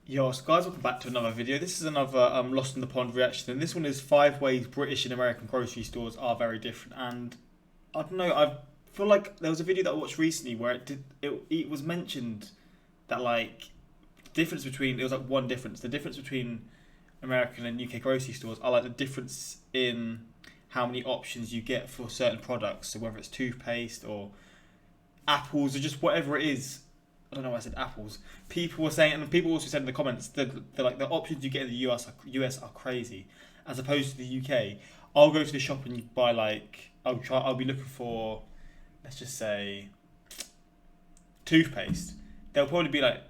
Yo, so guys, welcome back to another video. This is another Lost in the Pond reaction, and this one is 5 ways British and American grocery stores are very different. And I don't know, I feel like there was a video that I watched recently where it was mentioned that like the difference between, it was like one difference. The difference between American and UK grocery stores are like the difference in how many options you get for certain products. So whether it's toothpaste or apples or just whatever it is. I don't know why I said apples. People were saying, and people also said in the comments that like the options you get in the US are crazy, as opposed to the UK. I'll go to the shop and buy like I'll be looking for, let's just say, toothpaste. They'll probably be like,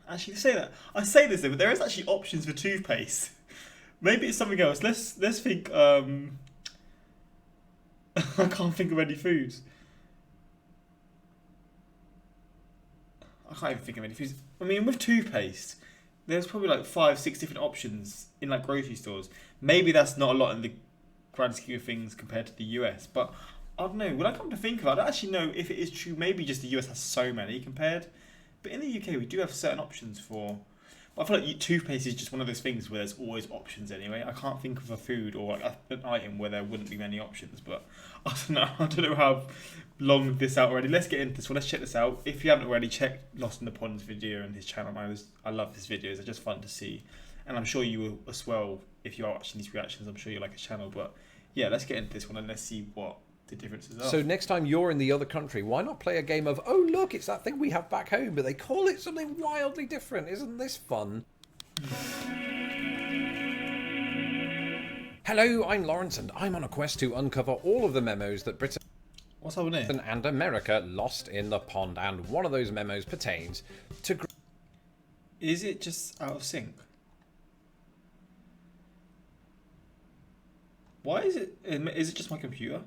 actually say that I say this though, but there is actually options for toothpaste. Maybe it's something else. Let's think. I can't think of any foods. I can't even think of any foods. I mean, with toothpaste, there's probably like 5, 6 different options in like grocery stores. Maybe that's not a lot in the grand scheme of things compared to the US, but I don't know. When I come to think of it, I don't actually know if it is true. Maybe just the US has so many compared, but in the UK we do have certain options for. But I feel like toothpaste is just one of those things where there's always options anyway. I can't think of a food or like an item where there wouldn't be many options, but I don't know. I don't know how long this out already. Let's get into this one. Let's check this out. If you haven't already, check Lost in the Pond's video and his channel. I love his videos. They're just fun to see, and I'm sure you will as well if you are watching these reactions. I'm sure you like his channel. But yeah, let's get into this one and let's see what the differences are. So next time you're in the other country, why not play a game of, oh look, it's that thing we have back home, but they call it something wildly different. Isn't this fun? Hello, I'm Lawrence, and I'm on a quest to uncover all of the memos that Britain What's happening here? and America lost in the pond, and one of those memos pertains to Is it just out of sync? Why is it? Is it just my computer?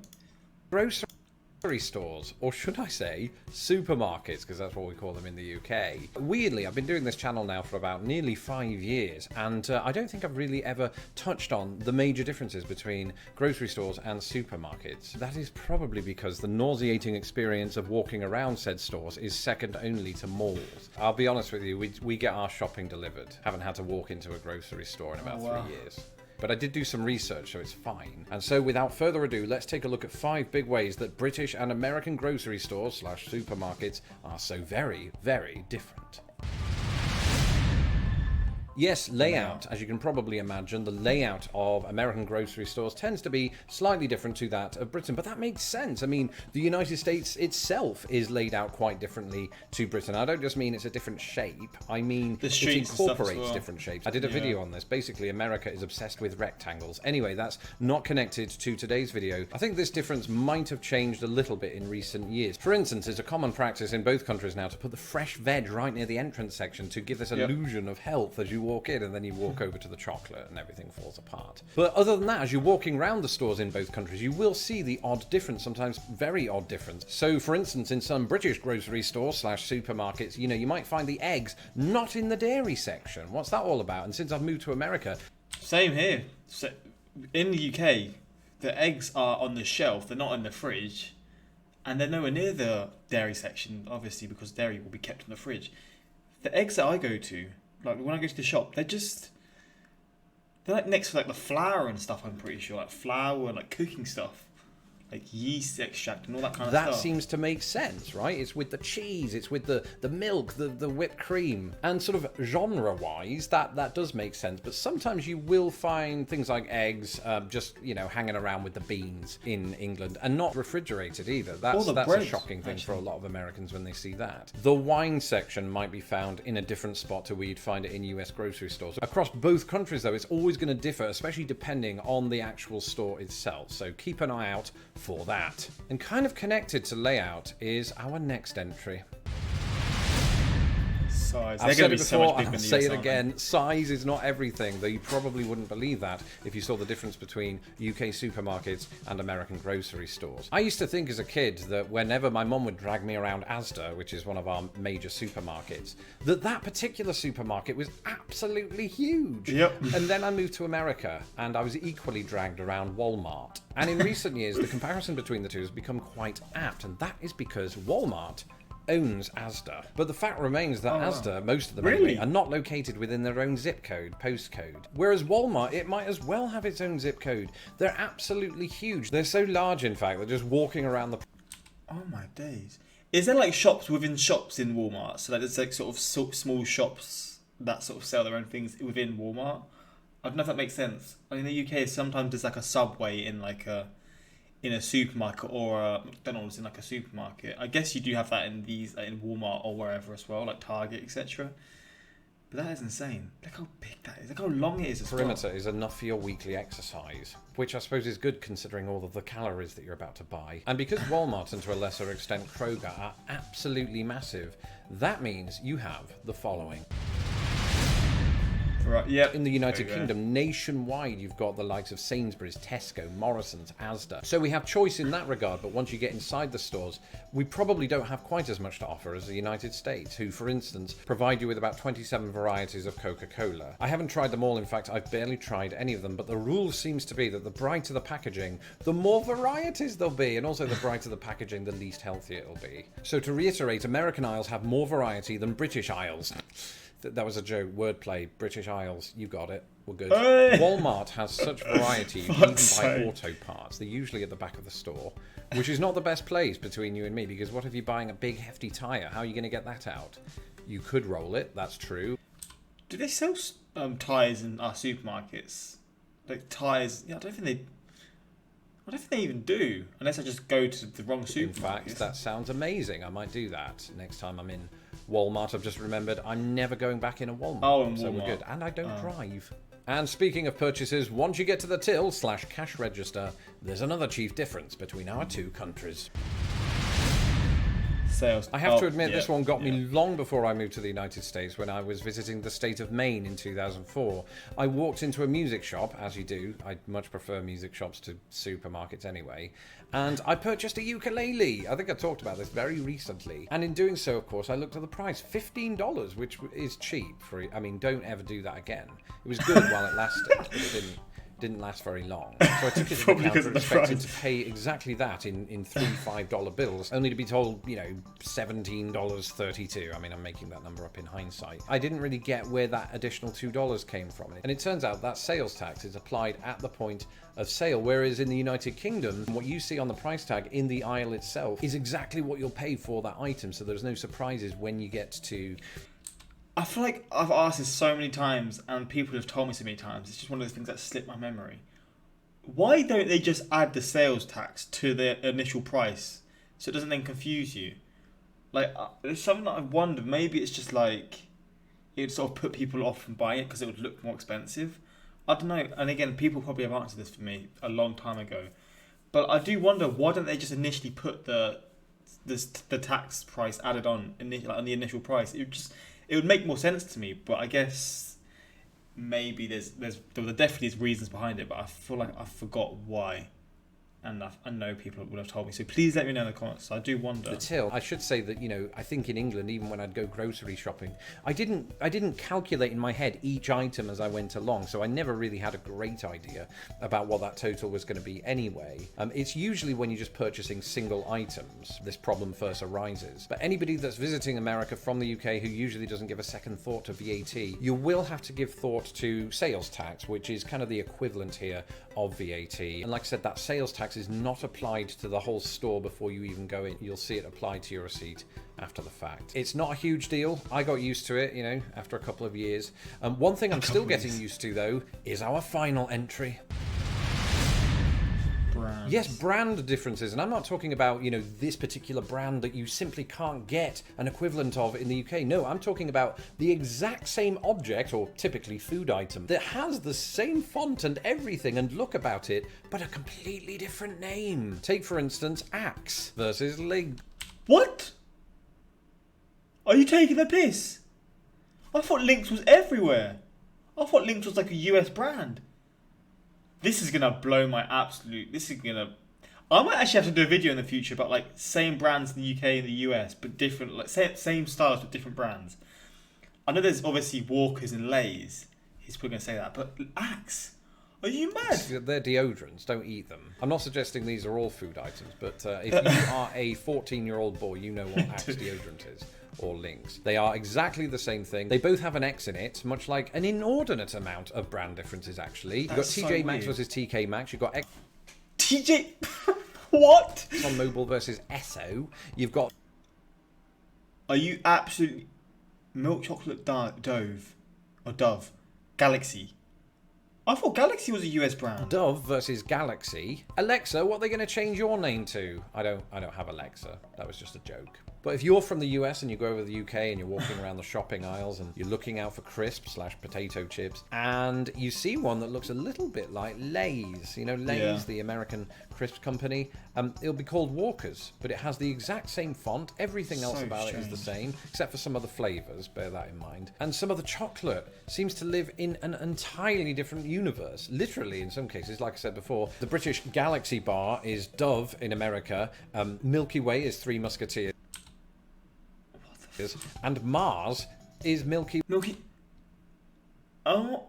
grocery stores, or should I say supermarkets, because that's what we call them in the UK. Weirdly, I've been doing this channel now for about nearly 5 years, and I don't think I've really ever touched on the major differences between grocery stores and supermarkets. That is probably because the nauseating experience of walking around said stores is second only to malls. I'll be honest with you, we get our shopping delivered. Haven't had to walk into a grocery store in about 3 years. But I did do some research, so it's fine. And so without further ado, let's take a look at 5 big ways that British and American grocery stores / supermarkets are so very, very different. Yes, layout. As you can probably imagine, the layout of American grocery stores tends to be slightly different to that of Britain, but that makes sense. I mean, the United States itself is laid out quite differently to Britain. I don't just mean it's a different shape, I mean it incorporates different shapes. I did a video on this. Basically, America is obsessed with rectangles. Anyway, that's not connected to today's video. I think this difference might have changed a little bit in recent years. For instance, it's a common practice in both countries now to put the fresh veg right near the entrance section to give this illusion of health as you walk in, and then you walk over to the chocolate and everything falls apart. But other than that, as you're walking around the stores in both countries, you will see the odd difference, sometimes very odd difference. So for instance, in some British grocery stores / supermarkets, you might find the eggs not in the dairy section. What's that all about? And since I've moved to America... Same here. So in the UK, the eggs are on the shelf, they're not in the fridge, and they're nowhere near the dairy section, obviously, because dairy will be kept in the fridge. The eggs that I go to, like when I go to the shop, they're like next to like the flour and stuff. I'm pretty sure, like flour and like cooking stuff, like yeast extract and all that kind of stuff. That seems to make sense, right? It's with the cheese, it's with the milk, the whipped cream, and sort of genre-wise, that does make sense. But sometimes you will find things like eggs, just hanging around with the beans in England, and not refrigerated either. That's a shocking thing for a lot of Americans when they see that. The wine section might be found in a different spot to where you'd find it in US grocery stores. Across both countries, though, it's always going to differ, especially depending on the actual store itself. So keep an eye out for that. And kind of connected to layout is our next entry. Size. I've said it before, and I'll say it again, size is not everything, though you probably wouldn't believe that if you saw the difference between UK supermarkets and American grocery stores. I used to think as a kid that whenever my mum would drag me around Asda, which is one of our major supermarkets, that particular supermarket was absolutely huge. Yep. And then I moved to America, and I was equally dragged around Walmart. And in recent years, the comparison between the two has become quite apt, and that is because Walmart owns Asda. But the fact remains that Asda, most of them Really? anyway, are not located within their own zip code, postcode. Whereas Walmart, it might as well have its own zip code. They're absolutely huge. They're so large, in fact, that just walking around the... Oh my days. Is there like shops within shops in Walmart? So like there's like sort of small shops that sort of sell their own things within Walmart? I don't know if that makes sense. Like in the UK, sometimes there's like a Subway in a supermarket, or a McDonald's in like a supermarket. I guess you do have that in these in Walmart or wherever as well, like Target, etc. But that is insane. Look how big that is. Look how long it is as Perimeter well. is enough for your weekly exercise, which I suppose is good considering all of the calories that you're about to buy. And because Walmart and to a lesser extent Kroger are absolutely massive, that means you have the following. Right, yep. In the United Kingdom, nationwide, you've got the likes of Sainsbury's, Tesco, Morrison's, Asda. So we have choice in that regard, but once you get inside the stores, we probably don't have quite as much to offer as the United States, who, for instance, provide you with about 27 varieties of Coca-Cola. I haven't tried them all, in fact, I've barely tried any of them, but the rule seems to be that the brighter the packaging, the more varieties there'll be, and also the brighter the packaging, the least healthy it'll be. So to reiterate, American aisles have more variety than British aisles. That was a joke, wordplay. British Isles, you got it. We're good. Hey! Walmart has such variety, even by sake. auto parts. They're usually at the back of the store, which is not the best place between you and me, because what if you're buying a big, hefty tyre? How are you going to get that out? You could roll it, that's true. Do they sell tyres in our supermarkets? Like tyres? Yeah, I don't think they even do, unless I just go to the wrong supermarket. In fact, that sounds amazing. I might do that next time I'm in Walmart. I've just remembered I'm never going back in a Walmart. Oh, in So we're Walmart. good. And I don't drive. And speaking of purchases, once you get to the till/cash register, there's another chief difference between our two countries. Sales. I have to admit, this one got me long before I moved to the United States when I was visiting the state of Maine in 2004. I walked into a music shop, as you do. I much prefer music shops to supermarkets anyway. And I purchased a ukulele. I think I talked about this very recently. And in doing so, of course, I looked at the price. $15, which is cheap. I mean, don't ever do that again. It was good while it lasted, but it didn't last very long. So I took it to the Probably because counter of the expecting price. to pay exactly that in three $5 bills, only to be told, $17.32. I mean, I'm making that number up in hindsight. I didn't really get where that additional $2 came from. And it turns out that sales tax is applied at the point of sale, whereas in the United Kingdom, what you see on the price tag in the aisle itself is exactly what you'll pay for that item, so there's no surprises when you get to... I feel like I've asked this so many times, and people have told me so many times. It's just one of those things that slip my memory. Why don't they just add the sales tax to the initial price, so it doesn't then confuse you? Like, it's something that I've wondered. Maybe it's just like it would sort of put people off from buying it because it would look more expensive. I don't know. And again, people probably have answered this for me a long time ago. But I do wonder, why don't they just initially put the tax price added on on the initial price? It would make more sense to me. But I guess maybe there definitely is reasons behind it. But I feel like I forgot why. And I know people would have told me. So please let me know in the comments. I do wonder. The till. I should say that, I think in England, even when I'd go grocery shopping, I didn't calculate in my head each item as I went along, so I never really had a great idea about what that total was going to be anyway. It's usually when you're just purchasing single items, this problem first arises. But anybody that's visiting America from the UK who usually doesn't give a second thought to VAT, you will have to give thought to sales tax, which is kind of the equivalent here of VAT. And like I said, that sales tax is not applied to the whole store before you even go in. You'll see it applied to your receipt after the fact. It's not a huge deal. I got used to it, after a couple of years. One thing I'm still getting used to, though, is our final entry. Brands. Yes, brand differences. And I'm not talking about, this particular brand that you simply can't get an equivalent of in the UK. No, I'm talking about the exact same object, or typically food item, that has the same font and everything and look about it, but a completely different name. Take, for instance, Axe versus Lig. What? Are you taking the piss? I thought Lynx was everywhere. I thought Lynx was like a US brand. This is gonna blow my absolute. I might actually have to do a video in the future about like same brands in the UK and the US, but different, like same styles but different brands. I know there's obviously Walkers and Lays. He's probably gonna say that, but Axe. Are you mad? They're deodorants. Don't eat them. I'm not suggesting these are all food items, but if you are a 14-year-old boy, you know what Axe deodorant is. Or Lynx. They are exactly the same thing. They both have an X in it, much like an inordinate amount of brand differences, actually. You've got That's TJ so Maxx weird. versus TK Maxx. You've got X TJ, what? on Mobile versus Esso. You've got Are you absolutely milk chocolate Dove or Dove Galaxy? I thought Galaxy was a US brand. Dove versus Galaxy. Alexa, what are they going to change your name to? I don't have Alexa. That was just a joke. But if you're from the US and you go over to the UK and you're walking around the shopping aisles and you're looking out for crisps / potato chips and you see one that looks a little bit like Lay's, you know, Lay's, Yeah. the American crisp company, it'll be called Walker's, but it has the exact same font. Everything else So about it is the strange. same, except for some of the flavors, bear that in mind. And some of the chocolate seems to live in an entirely different universe. Literally, in some cases, like I said before, the British Galaxy bar is Dove in America, Milky Way is Three Musketeers, and Mars is Milky Milky. Oh,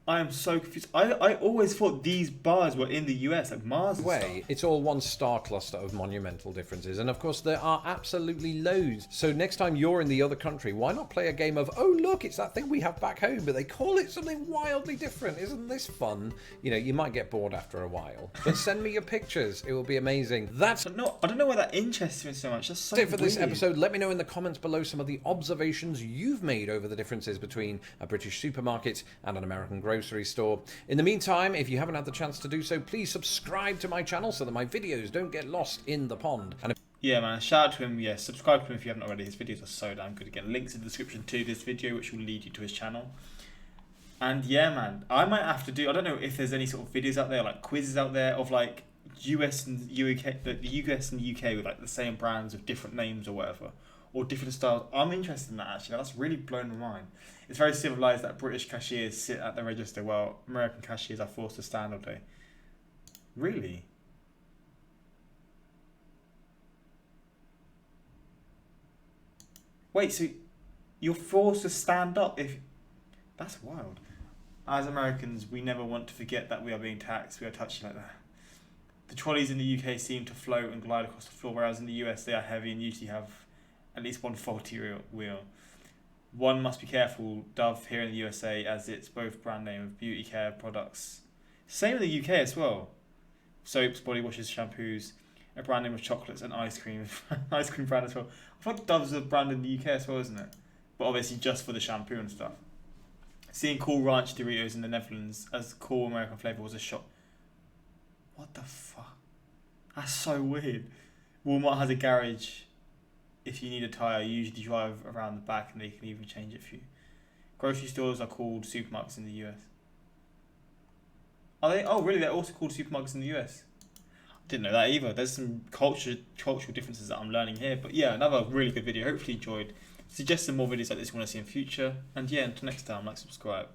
I am so confused. I always thought these bars were in the US, like Mars and Way. stuff. It's all one star cluster of monumental differences, and of course there are absolutely loads. So next time you're in the other country, why not play a game of, oh look, it's that thing we have back home, but they call it something wildly different. Isn't this fun? You know, you might get bored after a while, but send me your pictures. It will be amazing. That's I don't know why that interests me so much. That's so it for this weird. episode. Let me know in the comments below some of the observations you've made over the differences between a British supermarket and an American grocery store. In the meantime, if you haven't had the chance to do so, please subscribe to my channel so that my videos don't get lost in the pond. And if Yeah, man. Shout out to him. Yeah, subscribe to him if you haven't already. His videos are so damn good. Again, links in the description to this video, which will lead you to his channel. And yeah, man, I might have to do. I don't know if there's any sort of videos out there, like quizzes out there of like US and UK, the US and UK with like the same brands with different names or whatever, or different styles. I'm interested in that actually. That's really blown my mind. It's very civilized that British cashiers sit at the register while American cashiers are forced to stand all day. Really? Wait, so you're forced to stand up if... That's wild. As Americans, we never want to forget that we are being taxed. We are touchy like that. The trolleys in the UK seem to float and glide across the floor, whereas in the US they are heavy and usually have at least one faulty wheel. One must be careful, Dove here in the USA, as it's both brand name of beauty care products. Same in the UK as well. Soaps, body washes, shampoos, a brand name of chocolates and ice cream. Ice cream brand as well. I thought Dove's a brand in the UK as well, isn't it? But obviously just for the shampoo and stuff. Seeing Cool Ranch Doritos in the Netherlands as cool American flavour was a shock. What the fuck? That's so weird. Walmart has a garage. If you need a tyre, you usually drive around the back and they can even change it for you. Grocery stores are called supermarkets in the US. Are they? Oh, really? They're also called supermarkets in the US? I didn't know that either. There's some cultural differences that I'm learning here. But yeah, another really good video. Hopefully you enjoyed. Suggest some more videos like this you want to see in future. And yeah, until next time, like, subscribe.